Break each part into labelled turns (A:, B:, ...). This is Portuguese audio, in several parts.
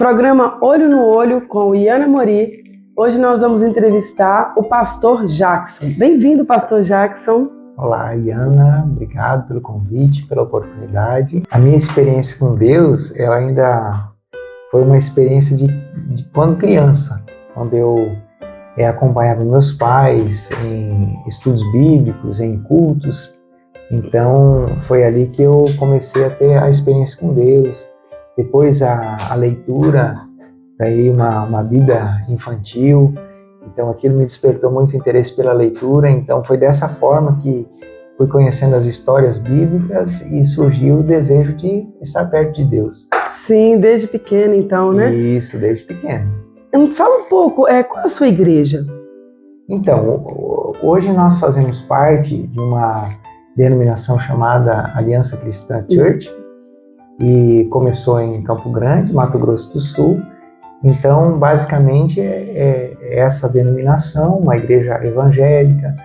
A: Programa Olho no Olho com Iana Mori. Hoje nós vamos entrevistar o pastor Jackson. Bem-vindo, pastor Jackson.
B: Olá, Iana. Obrigado pelo convite, pela oportunidade. A minha experiência com Deus, ela ainda foi uma experiência de quando criança, quando eu acompanhava meus pais em estudos bíblicos, em cultos. Então, foi ali que eu comecei a ter a experiência com Deus. Depois a leitura, daí uma Bíblia infantil, então aquilo me despertou muito interesse pela leitura, então foi dessa forma que fui conhecendo as histórias bíblicas e surgiu o desejo de estar perto de Deus.
A: Sim, desde pequeno então, né?
B: Isso, desde pequeno.
A: Fala um pouco, qual é a sua igreja?
B: Então, hoje nós fazemos parte de uma denominação chamada Aliança Cristã Church, e começou em Campo Grande, Mato Grosso do Sul. Então, basicamente, é essa denominação, uma igreja evangélica,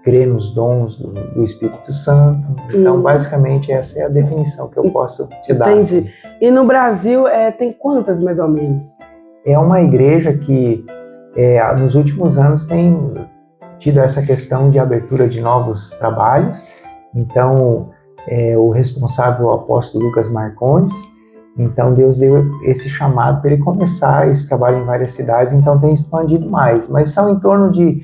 B: crê nos dons do Espírito Santo. Então, basicamente, essa é a definição que eu posso te dar.
A: Entendi.
B: Assim.
A: E no Brasil, tem quantas, mais ou menos? É
B: uma igreja que, nos últimos anos, tem tido essa questão de abertura de novos trabalhos. Então, o responsável, o apóstolo Lucas Marcondes. Então Deus deu esse chamado para ele começar esse trabalho em várias cidades, então tem expandido mais, mas são em torno de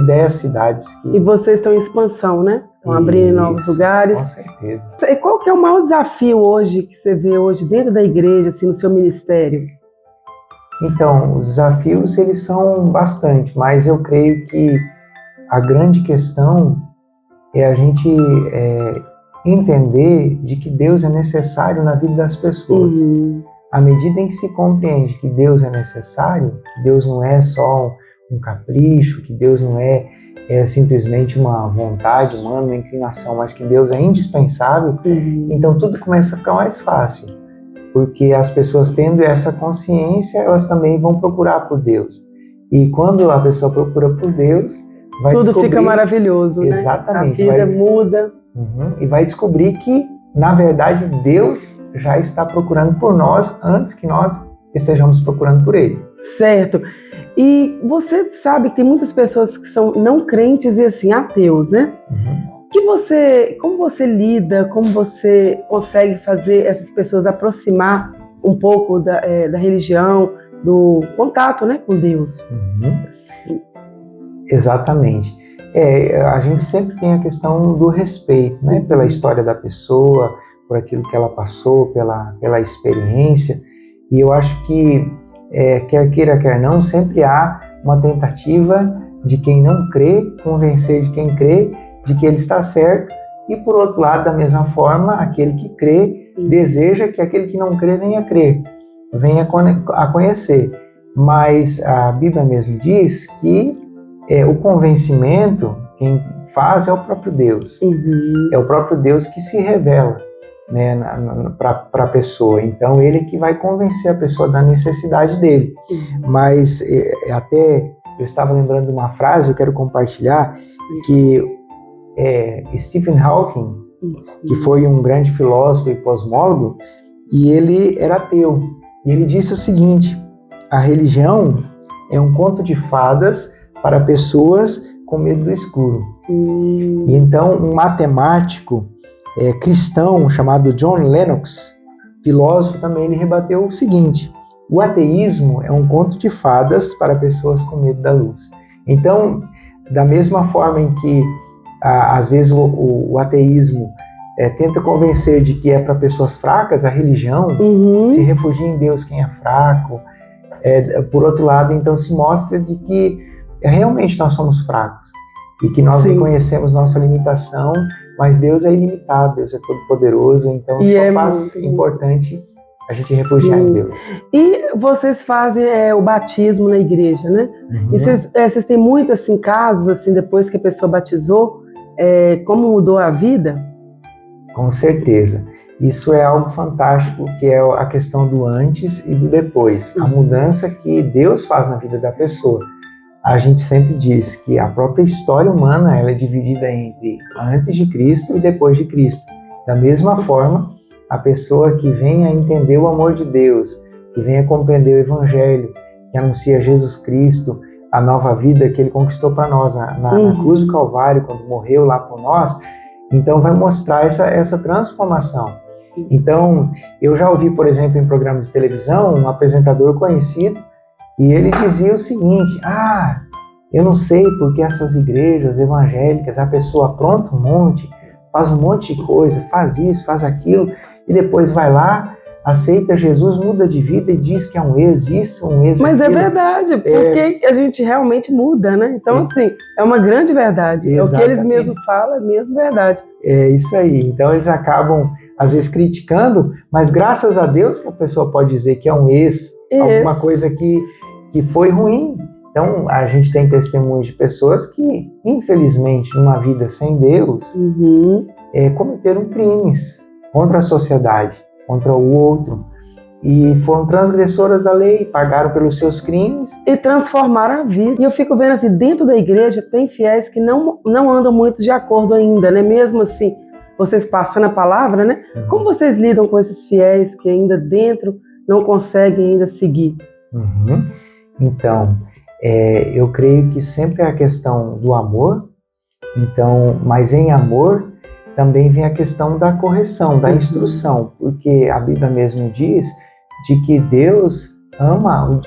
B: 10 cidades.
A: E vocês estão em expansão, né? Estão abrindo novos lugares.
B: Com certeza.
A: E qual que é o maior desafio hoje que você vê hoje dentro da igreja, assim, no seu ministério?
B: Então, os desafios eles são bastante, mas eu creio que a grande questão é a gente entender de que Deus é necessário na vida das pessoas. À medida em que se compreende que Deus é necessário, que Deus não é só um capricho, que Deus não é simplesmente uma vontade humana, uma inclinação, mas que Deus é indispensável, então tudo começa a ficar mais fácil. Porque as pessoas tendo essa consciência, elas também vão procurar por Deus. E quando a pessoa procura por Deus, vai
A: tudo
B: descobrir...
A: fica maravilhoso, né?
B: Exatamente.
A: A vida muda.
B: E vai descobrir que, na verdade, Deus já está procurando por nós antes que nós estejamos procurando por Ele.
A: Certo. E você sabe que tem muitas pessoas que são não crentes e assim, ateus, né? Como você lida, como você consegue fazer essas pessoas aproximar um pouco da religião, do contato, né, com Deus?
B: Exatamente. A gente sempre tem a questão do respeito, né, pela história da pessoa, por aquilo que ela passou, pela experiência. E eu acho que, quer queira, quer não, sempre há uma tentativa de quem não crê, convencer de quem crê de que ele está certo. E, por outro lado, da mesma forma, aquele que crê deseja que aquele que não crê venha crer, venha a conhecer. Mas a Bíblia mesmo diz que o convencimento, quem faz é o próprio Deus. É o próprio Deus que se revela, né, para a pessoa. Então, ele que vai convencer a pessoa da necessidade dele. Mas, até eu estava lembrando de uma frase, eu quero compartilhar, que Stephen Hawking, que foi um grande filósofo e cosmólogo, e ele era ateu. E ele disse o seguinte: a religião é um conto de fadas para pessoas com medo do escuro. E então, um matemático cristão chamado John Lennox, filósofo também, ele rebateu o seguinte: o ateísmo é um conto de fadas para pessoas com medo da luz. Então, da mesma forma em que, às vezes, o ateísmo tenta convencer de que é para pessoas fracas, a religião se refugia em Deus quem é fraco. Por outro lado, então, se mostra de que realmente nós somos fracos e que nós reconhecemos nossa limitação, mas Deus é ilimitado, Deus é todo-poderoso, então só faz importante a gente refugiar em Deus.
A: E vocês fazem o batismo na igreja, né? E vocês têm muitos assim, casos, assim, depois que a pessoa batizou, como mudou a vida?
B: Com certeza. Isso é algo fantástico, que é a questão do antes e do depois. A mudança que Deus faz na vida da pessoa. A gente sempre diz que a própria história humana ela é dividida entre antes de Cristo e depois de Cristo. Da mesma forma, a pessoa que vem a entender o amor de Deus, que venha compreender o Evangelho, que anuncia Jesus Cristo, a nova vida que Ele conquistou para nós na cruz do Calvário, quando morreu lá por nós. Então vai mostrar essa transformação. Então, eu já ouvi, por exemplo, em programas de televisão, um apresentador conhecido, e ele dizia o seguinte: eu não sei porque essas igrejas evangélicas, a pessoa apronta um monte, faz um monte de coisa, faz isso, faz aquilo, e depois vai lá, aceita Jesus, muda de vida e diz que é um ex isso, um ex
A: Mas
B: aquilo.
A: é verdade, porque a gente realmente muda, né? Então, assim, é uma grande verdade.
B: Exatamente.
A: É o que eles mesmos falam, é mesmo verdade.
B: É isso aí. Então, eles acabam, às vezes, criticando, mas graças a Deus que a pessoa pode dizer que é um ex, alguma coisa que foi ruim. Então, a gente tem testemunhos de pessoas que, infelizmente, numa vida sem Deus, cometeram crimes contra a sociedade, contra o outro, e foram transgressoras da lei, pagaram pelos seus crimes.
A: E transformaram a vida. E eu fico vendo assim, dentro da igreja tem fiéis que não andam muito de acordo ainda, né? Mesmo assim, vocês passando a palavra, né? Como vocês lidam com esses fiéis que ainda dentro não conseguem ainda seguir?
B: Então, eu creio que sempre é a questão do amor, então, mas em amor também vem a questão da correção, da instrução, porque a Bíblia mesmo diz de que Deus ama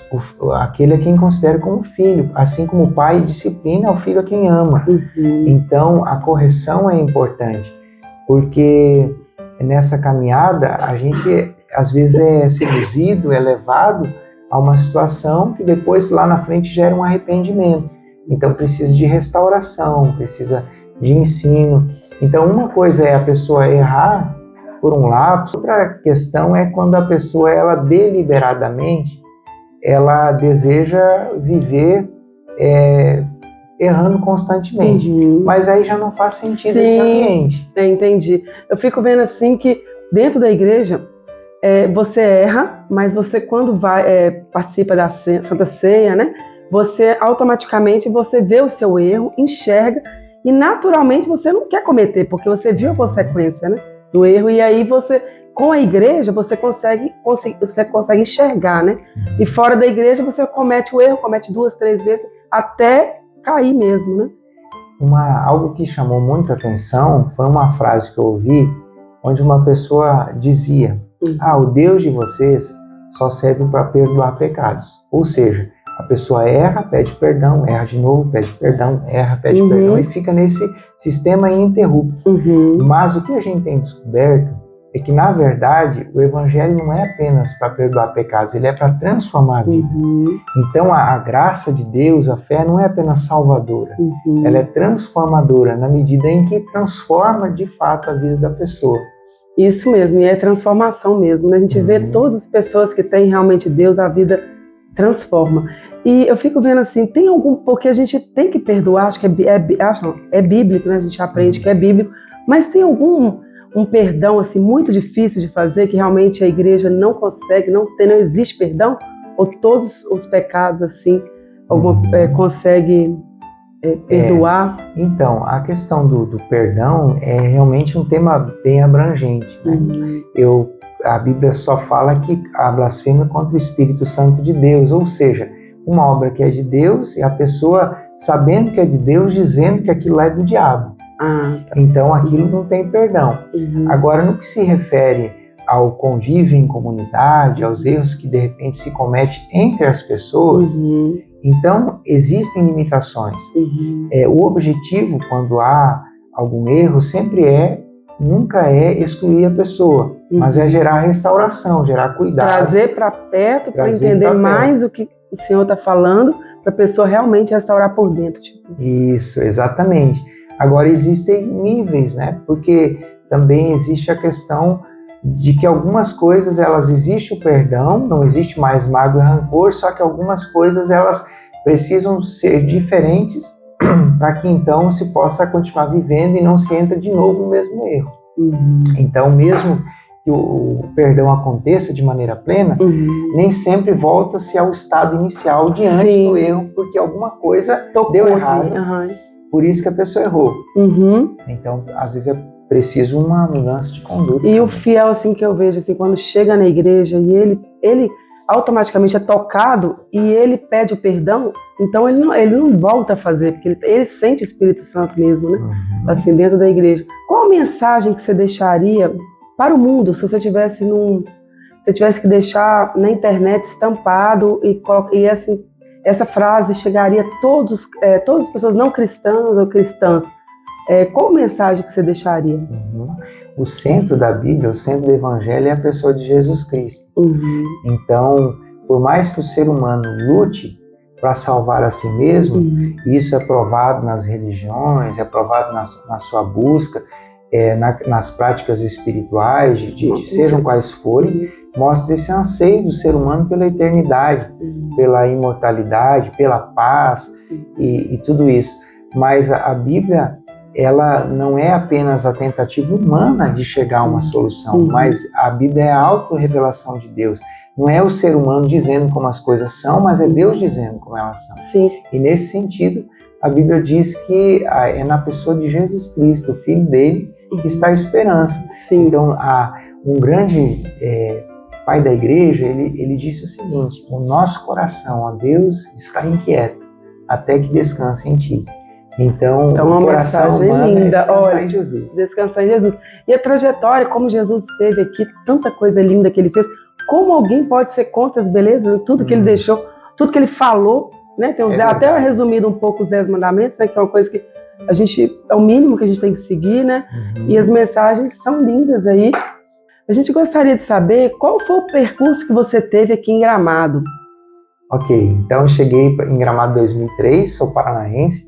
B: aquele a quem considera como filho, assim como o pai disciplina o filho a quem ama. Então, a correção é importante, porque nessa caminhada a gente às vezes é seduzido, é levado a uma situação que depois lá na frente gera um arrependimento. Então precisa de restauração, precisa de ensino. Então uma coisa é a pessoa errar por um lapso, outra questão é quando a pessoa, ela deliberadamente, ela deseja viver errando constantemente. Mas aí já não faz sentido esse ambiente.
A: Entendi. Eu fico vendo assim que dentro da igreja, você erra, mas você quando participa da Santa Ceia, né? Você automaticamente vê o seu erro, enxerga e naturalmente você não quer cometer, porque você viu a consequência, né, do erro, e aí você, com a igreja, você consegue enxergar, né? E fora da igreja você comete o erro, comete 2, 3 vezes, até cair mesmo, né?
B: Algo que chamou muita atenção foi uma frase que eu ouvi, onde uma pessoa dizia: o Deus de vocês só serve para perdoar pecados. Ou seja, a pessoa erra, pede perdão, erra de novo, pede perdão, erra, pede perdão, e fica nesse sistema ininterrupto. Mas o que a gente tem descoberto é que, na verdade, o Evangelho não é apenas para perdoar pecados, ele é para transformar a vida. Então, a graça de Deus, a fé, não é apenas salvadora, ela é transformadora, na medida em que transforma, de fato, a vida da pessoa.
A: Isso mesmo, e é transformação mesmo. A gente vê todas as pessoas que têm realmente Deus, a vida transforma. E eu fico vendo assim, tem algum... Porque a gente tem que perdoar, acho que é bíblico, né? A gente aprende que é bíblico, mas tem algum perdão assim muito difícil de fazer, que realmente a igreja não consegue, não existe perdão? Ou todos os pecados assim, consegue perdoar?
B: Então, a questão do perdão é realmente um tema bem abrangente, né? A Bíblia só fala que a blasfêmia contra o Espírito Santo de Deus, ou seja, uma obra que é de Deus e a pessoa sabendo que é de Deus, dizendo que aquilo é do diabo. Então aquilo não tem perdão. Agora, no que se refere ao convívio em comunidade, aos erros que de repente se comete entre as pessoas, então existem limitações. O objetivo, quando há algum erro, nunca é excluir a pessoa, mas é gerar restauração, gerar cuidado. Trazer
A: para perto, para entender mais o que o Senhor está falando, para a pessoa realmente restaurar por dentro.
B: Isso, exatamente. Agora, existem níveis, né? Porque também existe a questão de que algumas coisas, existe o perdão, não existe mais mágoa e rancor, só que algumas coisas, elas precisam ser diferentes para que então se possa continuar vivendo e não se entre de novo no mesmo erro. Então, mesmo que o perdão aconteça de maneira plena, nem sempre volta-se ao estado inicial de antes do erro, porque alguma coisa deu errado, por isso que a pessoa errou. Então, às vezes é preciso uma mudança de conduta.
A: E o fiel, assim, que eu vejo, assim, quando chega na igreja e ele automaticamente é tocado e ele pede o perdão, então ele não volta a fazer, porque ele sente o Espírito Santo mesmo, né? Assim, dentro da igreja. Qual a mensagem que você deixaria para o mundo se você tivesse que deixar na internet estampado e assim, essa frase chegaria a todas as pessoas não cristãs ou cristãs? Qual mensagem que você deixaria?
B: O centro da Bíblia, o centro do Evangelho é a pessoa de Jesus Cristo. Então, por mais que o ser humano lute para salvar a si mesmo, isso é provado nas religiões, é provado na sua busca, nas práticas espirituais, sejam quais forem, mostra esse anseio do ser humano pela eternidade, pela imortalidade, pela paz e tudo isso. Mas a Bíblia, ela não é apenas a tentativa humana de chegar a uma solução, mas a Bíblia é a autorrevelação de Deus. Não é o ser humano dizendo como as coisas são, mas é Deus dizendo como elas são.
A: Sim.
B: E nesse sentido, a Bíblia diz que é na pessoa de Jesus Cristo, o Filho dele, que está a esperança.
A: Sim.
B: Então, um grande pai da igreja, ele disse o seguinte: o nosso coração, ó Deus, está inquieto, até que descanse em ti. Então
A: uma
B: o coração humano
A: linda.
B: É descansar
A: Olha,
B: em Jesus.
A: Descansar em Jesus. E a trajetória, como Jesus esteve aqui, tanta coisa linda que ele fez, como alguém pode ser contra as belezas, tudo que ele deixou, tudo que ele falou, né? Tem até resumido um pouco os 10 mandamentos, né? Que é uma coisa que é o mínimo que a gente tem que seguir, né? E as mensagens são lindas aí. A gente gostaria de saber qual foi o percurso que você teve aqui em Gramado.
B: Ok, então eu cheguei em Gramado em 2003, sou paranaense,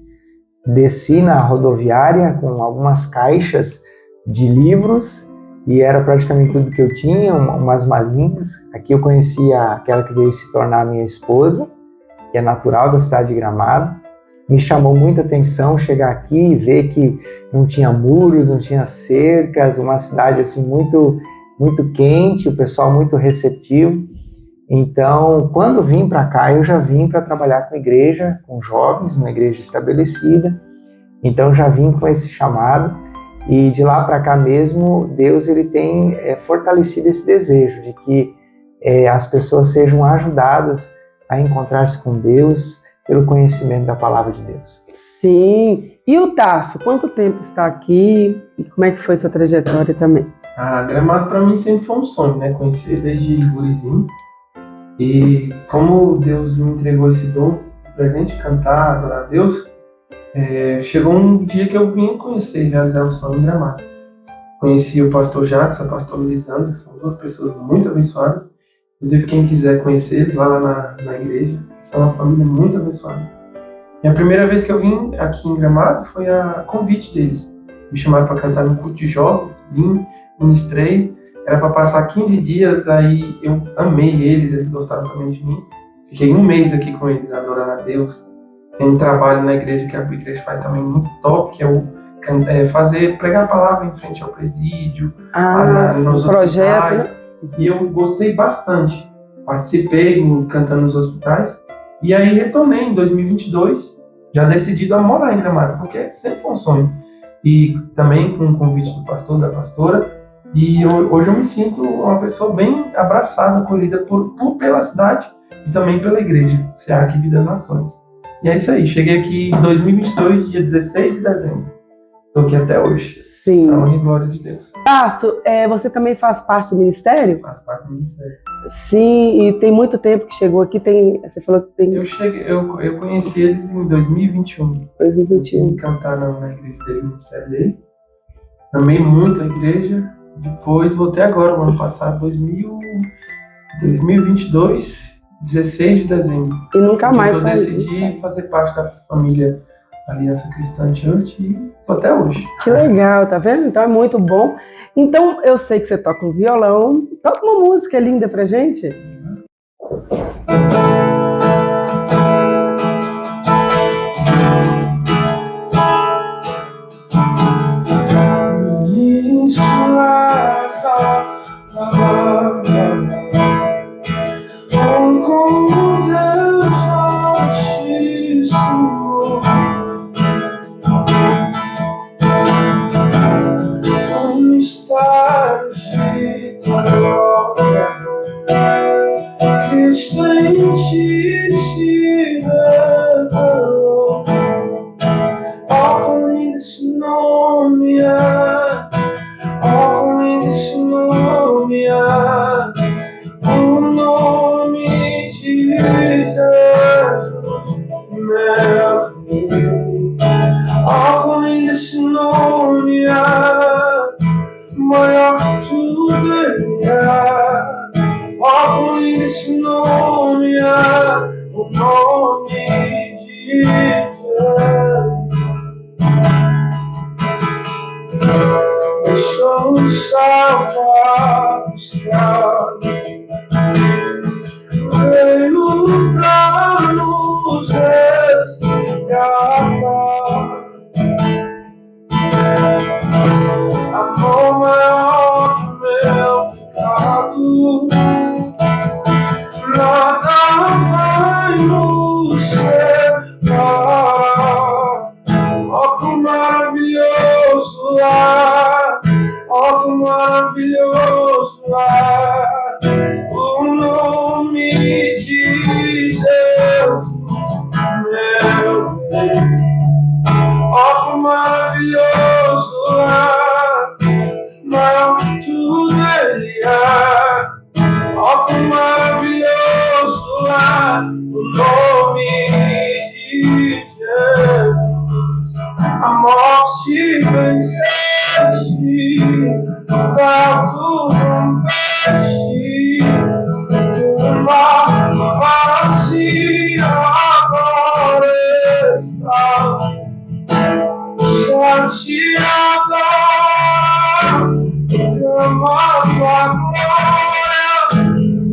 B: desci na rodoviária com algumas caixas de livros e era praticamente tudo que eu tinha, umas malinhas. Aqui eu conheci aquela que veio se tornar minha esposa, que é natural da cidade de Gramado. Me chamou muita atenção chegar aqui e ver que não tinha muros, não tinha cercas, uma cidade assim muito, muito quente, o pessoal muito receptivo. Então, quando vim para cá, eu já vim para trabalhar com igreja, com jovens, numa igreja estabelecida. Então, já vim com esse chamado e de lá para cá mesmo, Deus ele tem fortalecido esse desejo de que as pessoas sejam ajudadas a encontrar-se com Deus pelo conhecimento da palavra de Deus.
A: Sim. E o Tasso, quanto tempo está aqui e como é que foi essa trajetória também?
C: Gramado para mim sempre foi um sonho, né? Conhecer desde gurizinho. E como Deus me entregou esse dom, presente, cantar, adorar a Deus, chegou um dia que eu vim conhecer e realizar o sonho em Gramado. Conheci o pastor Jacques, a pastora Lisandro, que são duas pessoas muito abençoadas. Inclusive, quem quiser conhecer eles, vai lá na igreja, são uma família muito abençoada. E a primeira vez que eu vim aqui em Gramado foi a convite deles. Me chamaram para cantar no culto de jovens, vim, ministrei. Era para passar 15 dias, aí eu amei eles gostaram também de mim. Fiquei um mês aqui com eles, adorando a Deus. Tem um trabalho na igreja que a igreja faz também muito top, que é pregar a palavra em frente ao presídio, nos
A: projeto,
C: hospitais. E eu gostei bastante. Participei cantando nos hospitais. E aí retornei em 2022, já decidido a morar em Gramado, porque sempre foi um sonho. E também com o convite do pastor, da pastora. E hoje eu me sinto uma pessoa bem abraçada, acolhida pela cidade e também pela igreja, SEAC Vida das Nações. E é isso aí, cheguei aqui em 2022, dia 16 de dezembro. Estou aqui até hoje.
A: Sim.
C: Então, em glória de Deus.
A: Tasso, você também faz parte do ministério?
C: Faço parte do ministério.
A: Sim, e tem muito tempo que chegou aqui, você falou que tem...
C: Eu conheci eles em 2021.
A: 2021.
C: Cantar na igreja dele, no ministério dele. Amei muito a igreja. Depois voltei agora, no ano passado, 2022, 16 de dezembro.
A: E nunca mais
C: eu decidi fazer parte da família Aliança Cristã Church e tô até hoje.
A: Que legal, tá vendo? Então é muito bom. Então eu sei que você toca um violão. Toca uma música linda pra gente.
D: Que
C: Cristo em ti se revelou. Oh, quão lindo esse nome é. Oh, quão lindo esse nome é. O nome de Jesus, meu Deus. Oh, quão lindo esse nome é. Maior que tudo ele é. Oh, quão lindo esse nome é. O nome de Jesus. Deixou o céu para buscar, veio pra nos resgatar. Amor maior que meu pecado, nada vai nos separar. Oh, que maravilhoso é, oh, que maravilhoso é o nome de Jesus, meu Deus. Oh, que maravilhoso é, maior que tudo ele é. Oh, que maravilhoso é o nome de Jesus. A morte venceste, o fato rompeste, o mar vazio agora está. Só te adoro, clama tua glória,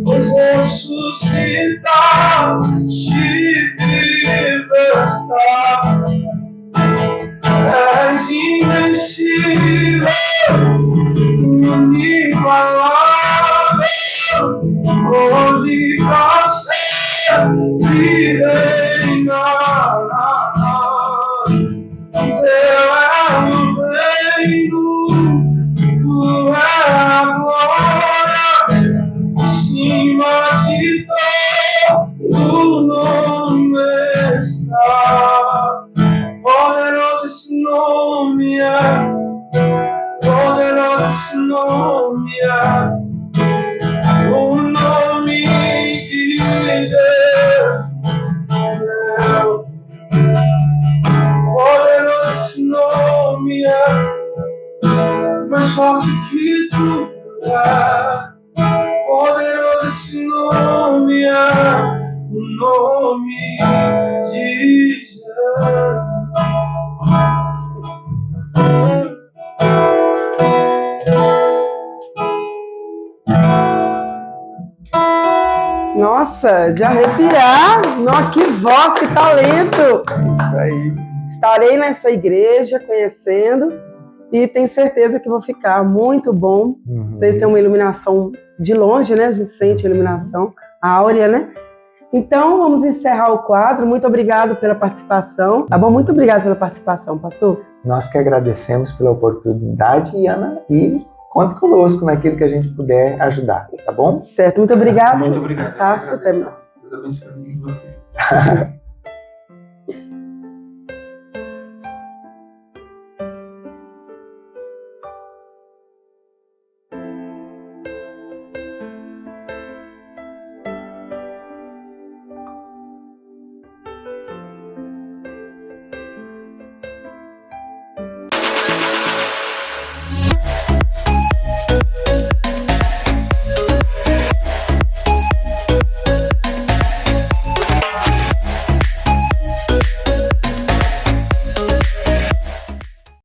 C: pois ressuscitar te libertar. És invencível, inigualável, hoje pra sempre reinará. Teu é o reino, tu é a glória, acima de todo nome está. Poderoso esse nome é, poderoso esse nome é, o nome de Jesus. Poderoso esse nome é, mais forte que tudo é. Poderoso esse nome é, o nome de Jesus.
A: Nossa, de arrepiar! Nossa, que voz, que talento!
B: Isso aí.
A: Estarei nessa igreja conhecendo e tenho certeza que vou ficar muito bom. Vocês têm uma iluminação de longe, né? A gente sente a iluminação áurea, né? Então, vamos encerrar o quadro. Muito obrigado pela participação. Tá bom? Muito obrigado pela participação, pastor.
B: Nós que agradecemos pela oportunidade, Ana, e conte conosco naquilo que a gente puder ajudar, tá bom?
A: Certo, muito obrigado.
C: Muito obrigado.
A: Tá,
C: Deus abençoe vocês.